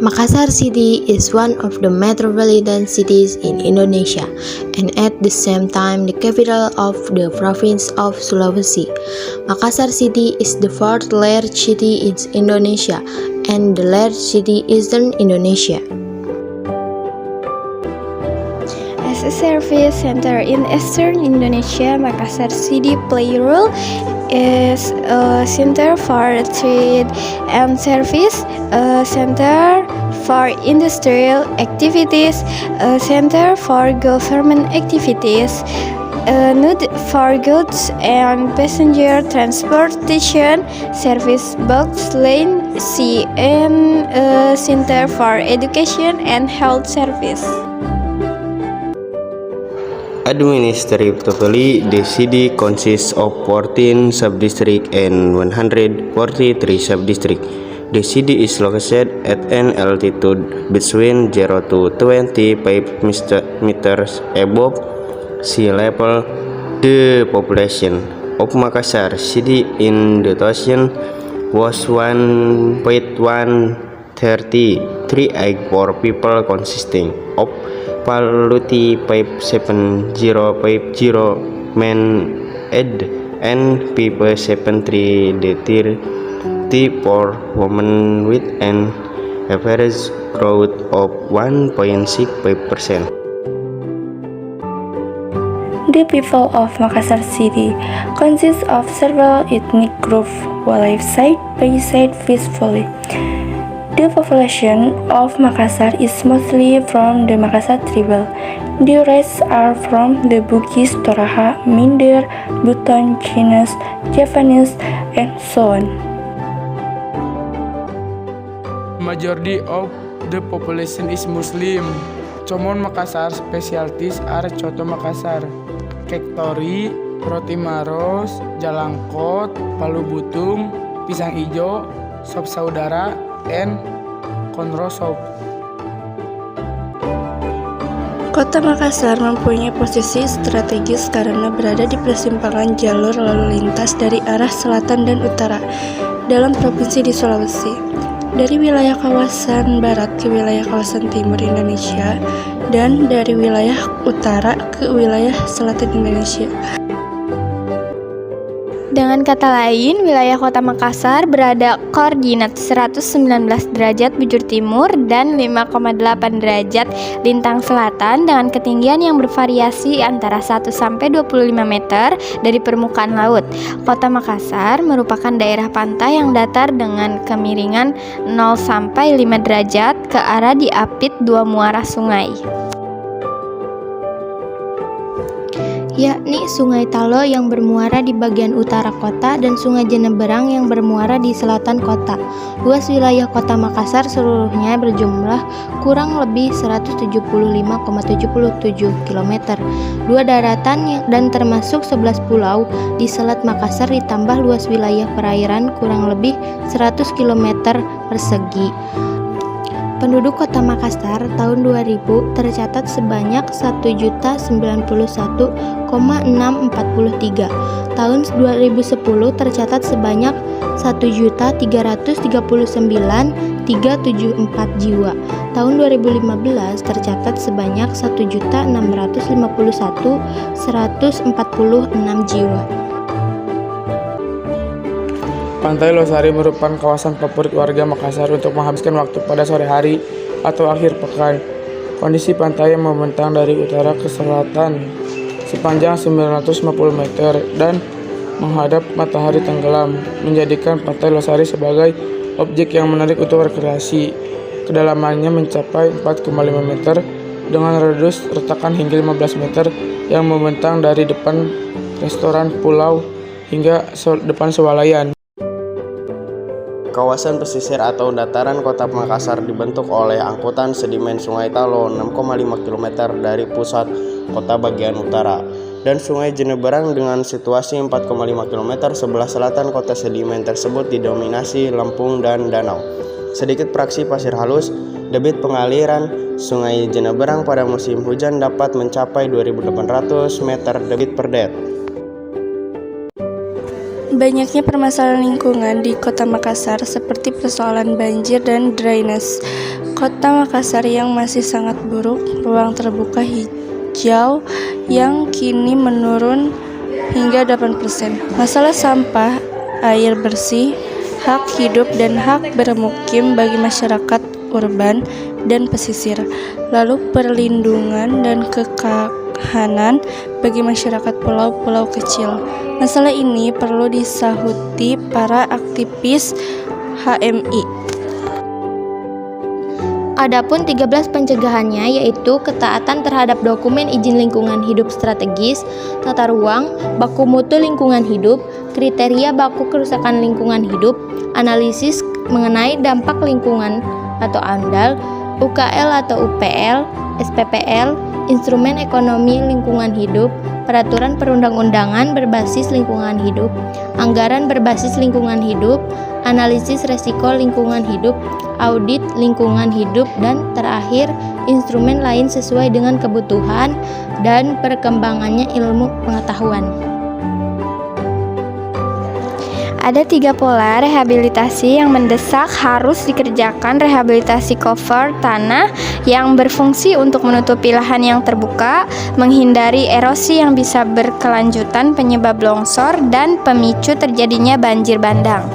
Makassar City is one of the metropolitan cities in Indonesia and at the same time the capital of the province of Sulawesi. Makassar City is the fourth largest city in Indonesia and the largest city in Eastern Indonesia. As a service center in Eastern Indonesia, Makassar City plays a role as a center for trade and service, a center for industrial activities, a center for government activities, a node for goods and passenger transportation, service box lane C, and a center for education and health service. Administratively, the city consists of 14 sub-districts and 143 sub-districts. The city is located at an altitude between 0 to 25 meters above sea level. The population of Makassar City in 2000 was 1.133 people, consisting of Paluti 57050 men and people 7334 women with an average growth of 1.65%. The people of Makassar City consist of several ethnic groups who live side by side peacefully. The population of Makassar is mostly from the Makassar tribal. The rest are from the Bugis, Toraja, Minder, Buton, Chinese, Javanese, and so on. Majority of the population is Muslim. Common Makassar specialties are Coto Makassar, Kektori, Roti Maros, Jalangkot, Palu Butung, Pisang Ijo, Sop Saudara, and Konro Sop. Kota Makassar mempunyai posisi strategis karena berada di persimpangan jalur lalu lintas dari arah selatan dan utara dalam provinsi di Sulawesi, dari wilayah kawasan barat ke wilayah kawasan timur Indonesia, dan dari wilayah utara ke wilayah selatan Indonesia. Dengan kata lain, wilayah kota Makassar berada koordinat 119 derajat bujur timur dan 5,8 derajat lintang selatan dengan ketinggian yang bervariasi antara 1 sampai 25 meter dari permukaan laut. Kota Makassar merupakan daerah pantai yang datar dengan kemiringan 0 sampai 5 derajat ke arah diapit dua muara sungai, yakni Sungai Talo yang bermuara di bagian utara kota dan Sungai Jeneberang yang bermuara di selatan kota. Luas wilayah kota Makassar seluruhnya berjumlah kurang lebih 175,77 km. 2 daratan dan termasuk 11 pulau di Selat Makassar ditambah luas wilayah perairan kurang lebih 100 km persegi. Penduduk kota Makassar tahun 2000 tercatat sebanyak 1.091,643. Tahun 2010 tercatat sebanyak 1.339.374 jiwa. Tahun 2015 tercatat sebanyak 1.651.146 jiwa. Pantai Losari merupakan kawasan favorit warga Makassar untuk menghabiskan waktu pada sore hari atau akhir pekan. Kondisi pantai yang membentang dari utara ke selatan sepanjang 950 meter dan menghadap matahari tenggelam menjadikan Pantai Losari sebagai objek yang menarik untuk rekreasi. Kedalamannya mencapai 4,5 meter dengan radius retakan hingga 15 meter yang membentang dari depan restoran pulau hingga depan swalayan. Kawasan pesisir atau dataran kota Makassar dibentuk oleh angkutan sedimen Sungai Talo 6,5 km dari pusat kota bagian utara dan Sungai Jeneberang dengan situasi 4,5 km sebelah selatan kota. Sedimen tersebut didominasi lempung dan danau. Sedikit fraksi pasir halus. Debit pengaliran Sungai Jeneberang pada musim hujan dapat mencapai 2.800 meter debit per det. Banyaknya permasalahan lingkungan di Kota Makassar seperti persoalan banjir dan drainase. Kota Makassar yang masih sangat buruk, ruang terbuka hijau yang kini menurun hingga 8%. Masalah sampah, air bersih, hak hidup dan hak bermukim bagi masyarakat urban dan pesisir. Lalu perlindungan dan ketahanan bagi masyarakat pulau-pulau kecil. Masalah ini perlu disahuti para aktivis HMI. Adapun 13 pencegahannya yaitu ketaatan terhadap dokumen izin lingkungan hidup strategis, tata ruang, baku mutu lingkungan hidup, kriteria baku kerusakan lingkungan hidup, analisis mengenai dampak lingkungan atau AMDAL, UKL atau UPL, SPPL, instrumen ekonomi lingkungan hidup, peraturan perundang-undangan berbasis lingkungan hidup, anggaran berbasis lingkungan hidup, analisis resiko lingkungan hidup, audit lingkungan hidup, dan terakhir instrumen lain sesuai dengan kebutuhan dan perkembangannya ilmu pengetahuan. Ada 3 pola rehabilitasi yang mendesak harus dikerjakan. Rehabilitasi cover tanah yang berfungsi untuk menutupi lahan yang terbuka, menghindari erosi yang bisa berkelanjutan penyebab longsor, dan pemicu terjadinya banjir bandang.